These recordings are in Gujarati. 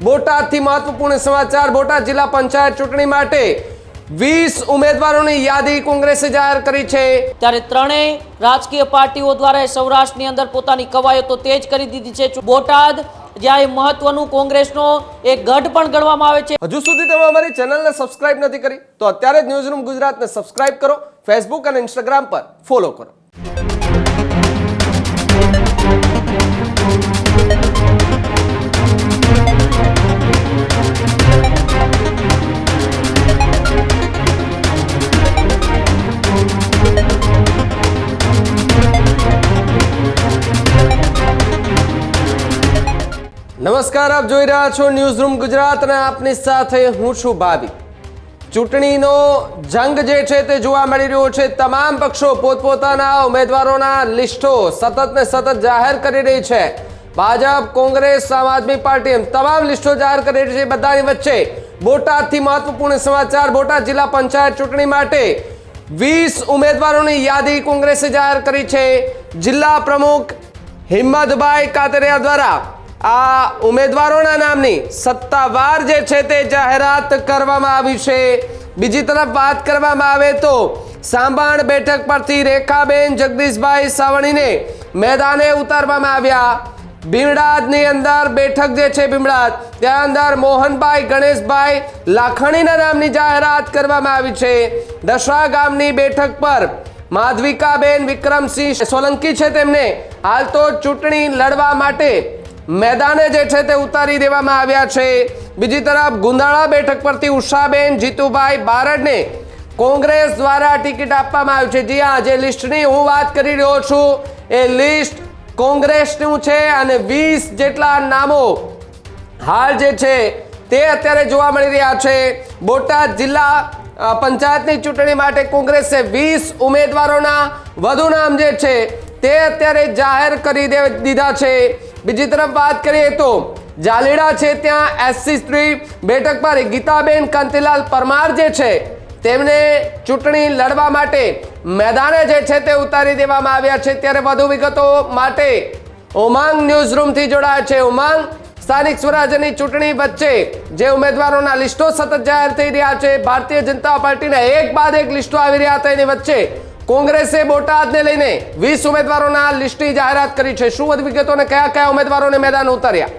બોટાદથી મહત્વપૂર્ણ સમાચાર। બોટાદ જિલ્લા પંચાયત ચૂંટણી માટે 20 ઉમેદવારોની યાદી કોંગ્રેસે જાહેર કરી છે। ત્યારે ત્રણેય રાજકીય પાર્ટીઓ દ્વારા સૌરાષ્ટ્રની અંદર પોતાની કવાયતો તેજ કરી દીધી છે। બોટાદ જ્યાં મહત્વનું કોંગ્રેસનો એક ગઢ પણ ગણવામાં આવે છે। હજુ સુધી તમે અમારી ચેનલને સબસ્ક્રાઇબ નથી કરી તો અત્યારે જ ન્યૂઝરૂમ ગુજરાતને સબસ્ક્રાઇબ કરો, ફેસબુક અને ઇન્સ્ટાગ્રામ પર ફોલો કરો। નમસ્કાર, આપ જોઈ રહ્યા છો ન્યૂઝરૂમ ગુજરાત અને આપની સાથે હું છું ભાવી। ચૂંટણીનો જંગ જે છે તે જોવા મળી રહ્યો છે। તમામ પક્ષો પોતપોતાના ઉમેદવારોના લિસ્ટો સતત ને સતત જાહેર કરી રહી છે। ભાજપ, કોંગ્રેસ, આમ આદમી પાર્ટી એમ તમામ લિસ્ટો જાહેર કરી રહી છે। બધાની વચ્ચે બોટાદથી મહત્વપૂર્ણ સમાચાર। બોટાદ જિલ્લા પંચાયત ચૂંટણી માટે 20 ઉમેદવારોની યાદી કોંગ્રેસે જાહેર કરી છે। જિલ્લા પ્રમુખ હિંમતભાઈ કાતરિયા દ્વારા આ ઉમેદવારોના નામની સત્તાવાર જે છે તે જાહેરાત કરવામાં આવી છે। બીજી તરફ વાત કરવામાં આવે તો સાંભણ બેઠક પરથી રેખાબેન જગદીશભાઈ સાવણીને મેદાને ઉતારવામાં આવ્યા। ભીમડાદની અંદર બેઠક જે છે ભીમડાદ ત્યાં અંદર મોહનભાઈ ગણેશભાઈ લાખણીના નામની જાહેરાત કરવામાં આવી છે। દશા ગામની બેઠક પર માધવિકાબેન વિક્રમસિંહ સોલંકી છે, તેમને હાલ તો ચૂંટણી લડવા માટે मैदाने जे छे ते उतारी देवामां आव्या छे। बीजी तरफ गुंदाळा बेठक परथी उषाबेन जीतुभाई बारडने कोंग्रेस द्वारा टिकिट आपवामां आवी छे। जी हां, जे लिस्टनी हुं वात करी रह्यो छुं ए लिस्ट कोंग्रेसनुं छे अने 20 जेटला नामो हाल जे छे ते अत्यारे जोवा मळी रह्या छे। बोटाद जिल्ला पंचायतनी चूंटणी माटे कोंग्रेसे 20 उमेदवारोना વધુ નામ જે છે તે અત્યારે જાહેર કરી દીધા છે। બીજી તરફ વાત કરીએ તો જાલેડા છે ત્યાં એસસી સ્ત્રી બેઠક પર ગીતાબેન કાંતિલાલ પરમાર જે છે તેમને ચૂંટણી લડવા માટે મેદાને જે છે તે ઉતારી દેવામાં આવ્યા છે। ત્યારે વધુ વિગતો માટે ઉમાંગ ન્યૂઝરૂમથી જોડાયા છે ઉમાંગ। સ્થાનિક સ્વરાજ્યની ચૂંટણી વચ્ચે જે ઉમેદવારોના લિસ્ટો સતત જાહેર થઈ રહ્યા છે, ભારતીય જનતા પાર્ટીના એક બાદ એક લિસ્ટો આવી રહ્યા હતા, એની વચ્ચે કોંગ્રેસે બોટાદને લઈને 20 ઉમેદવારોના લિસ્ટની જાહેરાત કરી છે। શું વધુ વિગતો અને કયા કયા ઉમેદવારોને મેદાન ઉતાર્યા?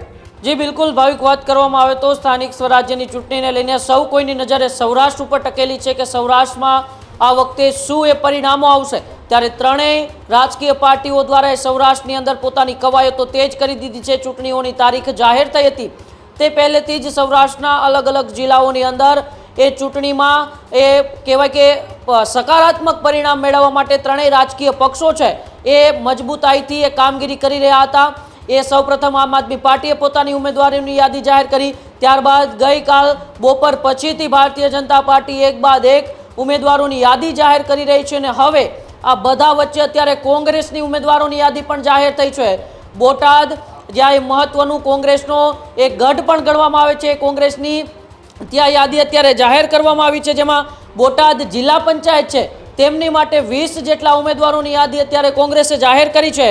જી બિલકુલ ભાવિક, વાત કરવામાં આવે તો સ્થાનિક સ્વરાજ્યની ચૂંટણીને લઈને સૌ કોઈની નજરે સૌરાષ્ટ્ર ઉપર ટકેલી છે કે સૌરાષ્ટ્રમાં આ વખતે શું એ પરિણામો આવશે। ત્યારે ત્રણેય રાજકીય પાર્ટીઓ દ્વારા સૌરાષ્ટ્રની અંદર પોતાની કવાયતો તેજ કરી દીધી છે। ચૂંટણીઓની તારીખ જાહેર થઈ હતી તે પહેલેથી જ સૌરાષ્ટ્રના અલગ અલગ જિલ્લાઓની અંદર એ ચૂંટણીમાં એ કહેવાય કે સકારાત્મક પરિણામ મેળવવા માટે ત્રણેય રાજકીય પક્ષો છે એ મજબૂતાઈથી એ કામગીરી કરી રહ્યા હતા। એ સૌપ્રથમ આમ આદમી પાર્ટીએ પોતાની ઉમેદવારોની યાદી જાહેર કરી, ત્યારબાદ ગઈકાલ બપોર પછીથી ભારતીય જનતા પાર્ટી એક બાદ એક ઉમેદવારોની યાદી જાહેર કરી રહી છે અને હવે આ બધા વચ્ચે અત્યારે કોંગ્રેસની ઉમેદવારોની યાદી પણ જાહેર થઈ છે। બોટાદ જ્યાં મહત્વનું કોંગ્રેસનો એક ગઢ પણ ગણવામાં આવે છે કોંગ્રેસની, ત્યાં યાદી અત્યારે જાહેર કરવામાં આવી છે, જેમાં બોટાદ જિલ્લા પંચાયત છે તેમની માટે 20 જેટલા ઉમેદવારોની યાદી અત્યારે કોંગ્રેસે જાહેર કરી છે।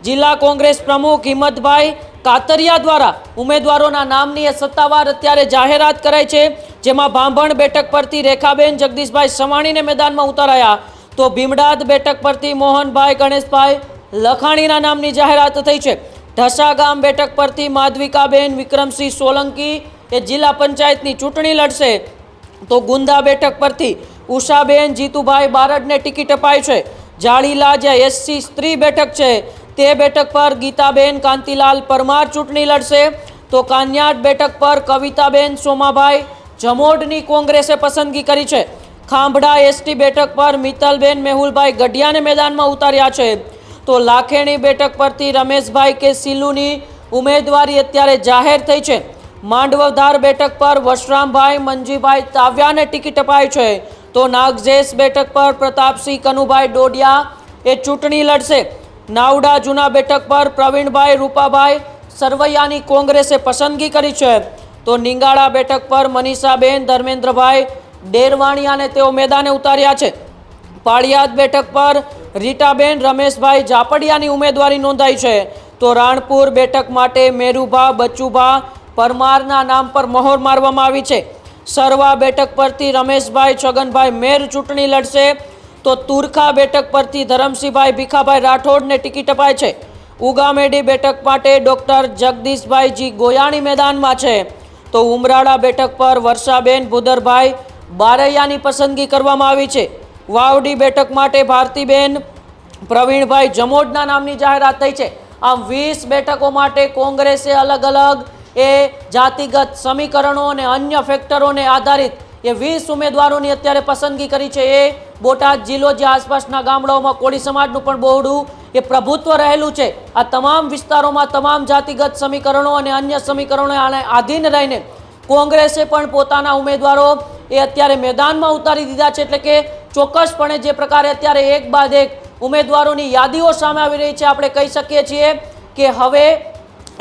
જિલ્લા કોંગ્રેસ પ્રમુખ હિંમતભાઈ કાતરિયા દ્વારા ઉમેદવારોના નામની સત્તાવાર અત્યારે જાહેરાત કરાઈ છે, જેમાં ભાંભણ બેઠક પરથી રેખાબેન જગદીશભાઈ સવાણીને મેદાનમાં ઉતારાયા, તો ભીમડાદ બેઠક પરથી મોહનભાઈ ગણેશભાઈ લખાણીના નામની જાહેરાત થઈ છે। ઢસા ગામ બેઠક પરથી માધવિકાબેન વિક્રમસિંહ સોલંકી એ જિલ્લા પંચાયતની ચૂંટણી લડશે, તો ગુંદા બેઠક પરથી ઉષાબેન જીતુભાઈ બારડને ટિકિટ અપાઈ છે। જાળીલા જ્યાં એસસી સ્ત્રી બેઠક છે તે બેઠક પર ગીતાબેન કાંતિલાલ પરમાર ચૂંટણી લડશે, તો કાન્યાડ બેઠક પર કવિતાબેન સોમાભાઈ જમોડની કોંગ્રેસે પસંદગી કરી છે। ખાંભડા એસટી બેઠક પર મિત્તલબેન મેહુલભાઈ ગઢિયાને મેદાનમાં ઉતાર્યા છે, તો લાખેણી બેઠક પરથી રમેશભાઈ કે સિલ્લુની ઉમેદવારી અત્યારે જાહેર થઈ છે। માંડવધાર બેઠક પર વશરામભાઈ મંજીભાઈ તાવ્યાને ટિકિટ અપાઈ છે, તો નાગઝેસ બેઠક પર પ્રતાપસિંહ કનુભાઈ ડોડિયા એ ચૂંટણી લડશે। નાવડા જૂના બેઠક પર પ્રવીણભાઈ રૂપાભાઈ સરવૈયાની કોંગ્રેસે પસંદગી કરી છે, તો નિંગાળા બેઠક પર મનીષાબેન ધર્મેન્દ્રભાઈ ડેરવાણિયાને તેઓ મેદાને ઉતાર્યા છે। પાળિયાદ બેઠક પર રીટાબેન રમેશભાઈ જાપડિયાની ઉમેદવારી નોંધાઈ છે, તો રાણપુર બેઠક માટે મેરુભા બચુભા પરમારના નામ પર મહોર મારવામાં આવી છે. સરવા બેઠક પરથી રમેશભાઈ છગનભાઈ મેર ચૂંટણી લડશે, તો તુરખા બેઠક પરથી ધરમસિંહભાઈ ભીખાભાઈ રાઠોડને ટિકિટ અપાય છે. ઉગામેડી બેઠક માટે ડોક્ટર જગદીશભાઈજી ગોયાણી મેદાનમાં છે, તો ઉમરાળા બેઠક પર વર્ષાબેન ભુદરભાઈ બારૈયાની પસંદગી કરવામાં આવી છે. વાવડી બેઠક માટે ભારતીબેન પ્રવીણભાઈ જમોડના નામની જાહેરાત થઈ છે. આમ 20 બેઠકો માટે કોંગ્રેસે અલગ અલગ એ જાતિગત સમીકરણો અને અન્ય ફેક્ટરોને આધારિત એ 20 ઉમેદવારોની અત્યારે પસંદગી કરી છે. એ બોટાદ જિલ્લો જે આસપાસના ગામડાઓમાં કોળી સમાજનું પણ બહોળું એ પ્રભુત્વ રહેલું છે. આ તમામ વિસ્તારોમાં તમામ જાતિગત સમીકરણો અને અન્ય સમીકરણો આધીન રહીને કોંગ્રેસે પણ પોતાના ઉમેદવારો એ અત્યારે મેદાનમાં ઉતારી દીધા છે. એટલે કે ચોક્કસપણે જે પ્રકારે અત્યારે એક બાદ એક ઉમેદવારોની યાદીઓ સામે આવી રહી છે, આપણે કહી શકીએ છીએ કે હવે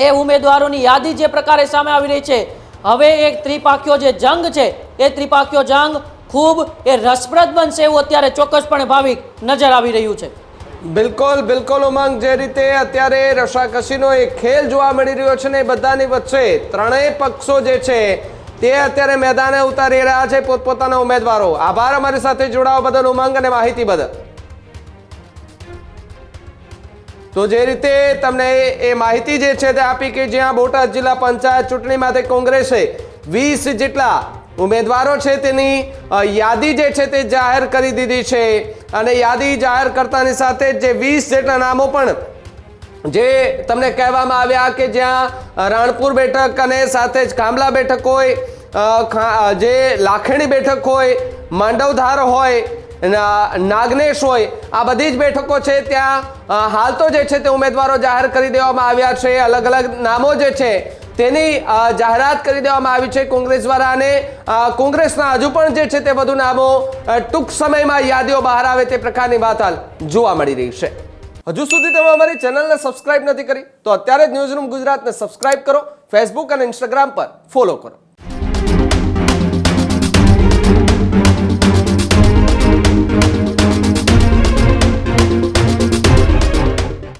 એ ઉમેદવારોની યાદી જે પ્રકારે સામે આવી રહી છે, હવે એક ત્રિપાખ્યો જે જંગ છે એ ત્રિપાખ્યો જંગ ખૂબ એ રસપ્રદ બનશે એવું અત્યારે ચોક્કસપણે ભાવિક નજર આવી રહ્યું છે. બિલકુલ બિલકુલ ઉમંગ, જે રીતે અત્યારે રસાકસીનો એક ખેલ જોવા મળી રહ્યો છે ને એ બધાની વચ્ચે ત્રણેય પક્ષો જે છે તે અત્યારે મેદાને ઉતારી રહ્યા છે પોતપોતાના ઉમેદવારો. આભાર અમારી સાથે જોડાવા બદલ ઉમંગ અને માહિતી બદલ. તો જે રીતે તમને એ માહિતી જે છે તે આપી કે જ્યાં બોટાદ જિલ્લા પંચાયત ચૂંટણીમાંથી કોંગ્રેસે 20 જેટલા ઉમેદવારો છે તેની યાદી જે છે તે જાહેર કરી દીધી છે, અને યાદી જાહેર કરતાની સાથે જે 20 જેટલા નામો પણ જે તમને કહેવામાં આવ્યા કે જ્યાં રાણપુર બેઠક અને સાથે જ કામલા બેઠક હોય, જે લાખેણી બેઠક હોય, માંડવધાર હોય, નાગનેશ હોય, આ બધી જ બેઠકો છે ત્યાં હાલ તો જે છે તે ઉમેદવારો જાહેર કરી દેવામાં આવ્યા છે. અલગ અલગ નામો જે છે તેની જાહેરાત કરી દેવામાં આવી છે કોંગ્રેસ દ્વારા, અને કોંગ્રેસના હજુ પણ જે છે તે વધુ નામો ટૂંક સમયમાં યાદીઓ બહાર આવે તે પ્રકારની વાત હાલ જોવા મળી રહી છે. હજુ સુધી તમે અમારી ચેનલને સબસ્ક્રાઇબ નથી કરી તો અત્યારે જ ન્યૂઝરૂમ ગુજરાતને સબસ્ક્રાઇબ કરો, ફેસબુક અને ઇન્સ્ટાગ્રામ પર ફોલો કરો.